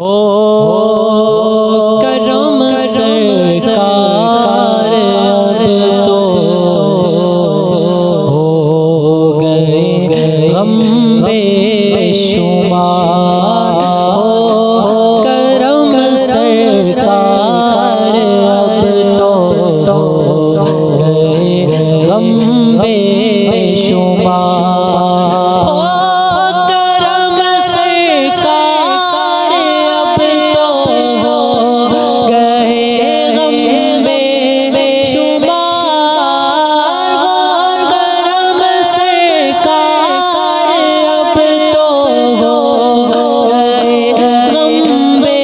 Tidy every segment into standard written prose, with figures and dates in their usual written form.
ہو کرم سرکار اب تو ہو گئے غم بے شمار ہو کرم سرکار اب تو ہو گئے غم بے شمار ہو کرم سرکار اب تو ہو گئے غم بے شمار ہو کرم سرکار اب تو ہو گئے غم بے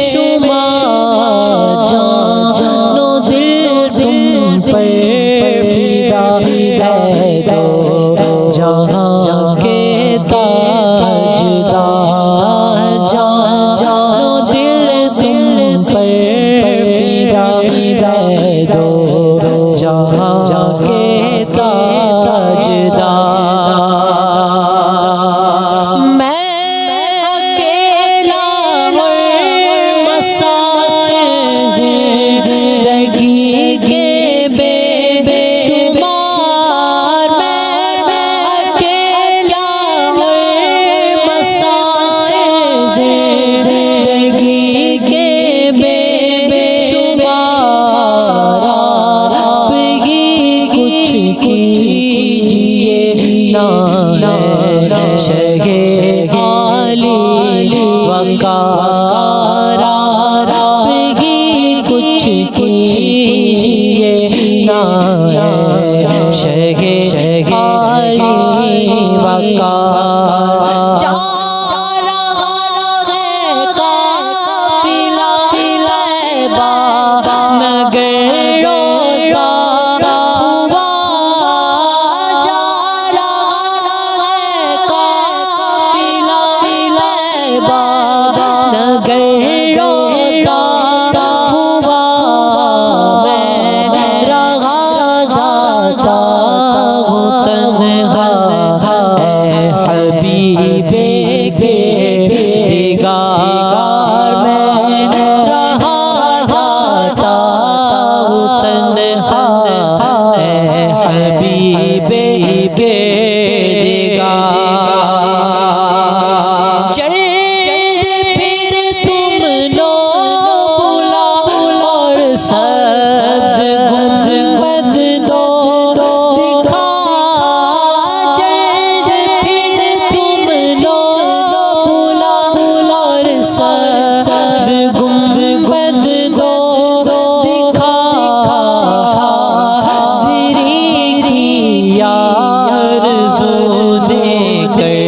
شمار جان و دل تم پر فدا ہے تو جہاں کے تاجدار جان و دل تم پر فدا ہے تو جہاں کے تاجدار میں اکیلا مسائل زندگی کے بے شمار میں اکیلا مسائل زندگی کے بے شمار آپ ہی کچھ کیجیے نا شہ عالی وقار آپ ہی کچھ کیجیے نا شہ عالی وقار جا رہا ہے قافلہ طیبہ نگر روتا ہوا جا رہا ہے قافلہ طیبہ نگر روتا ہوا میں رہا جاتا ہوں تنہا اے حبیب کے دیدار میں رہا جاتا ہوں تنہا اے حبیب کے دیدار جلد پھر تم لو بلا اور سبز گنبد دو دکھا جلد پھر تم لو بلا اور سبز گنبد دو دکھا حاضری کی آرزو نے کر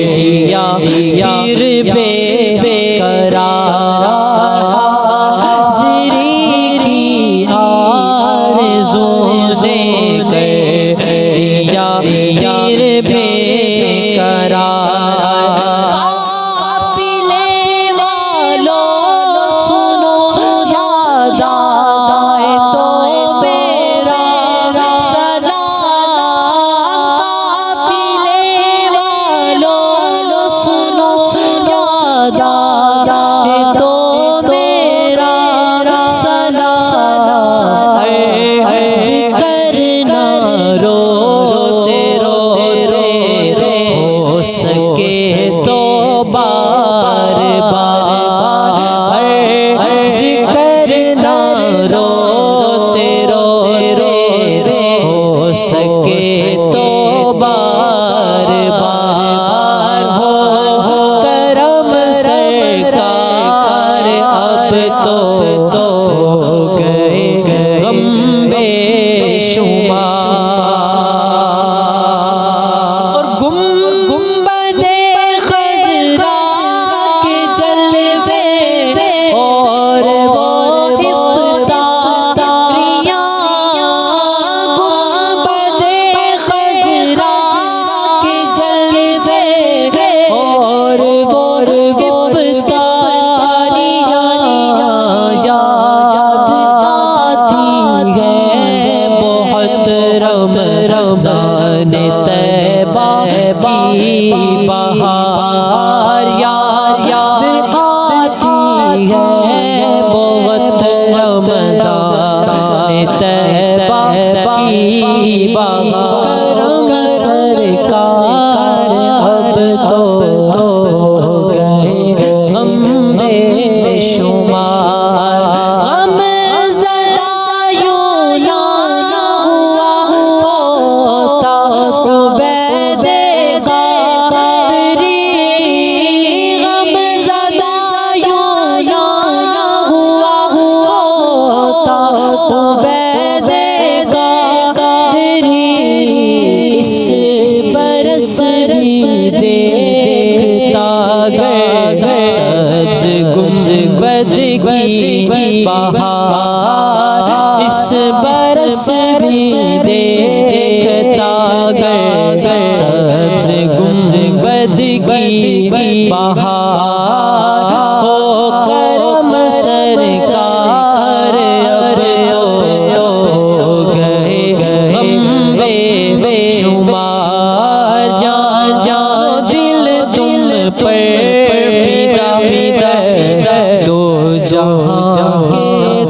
دیا پھر بے قرار حاضری کی آرزو نے کر دیا پھر بے قرار قافلے والوں سنو یاد آئے تو میرا سلام قافلے والوں سنو یاد بہار اس برس بھی دیکھتا گئے سبز گنبد کی بہار ہو کرم سرکار اب تو گئے غم بے شمار جان جان دل تم پر فدا دو جہاں کے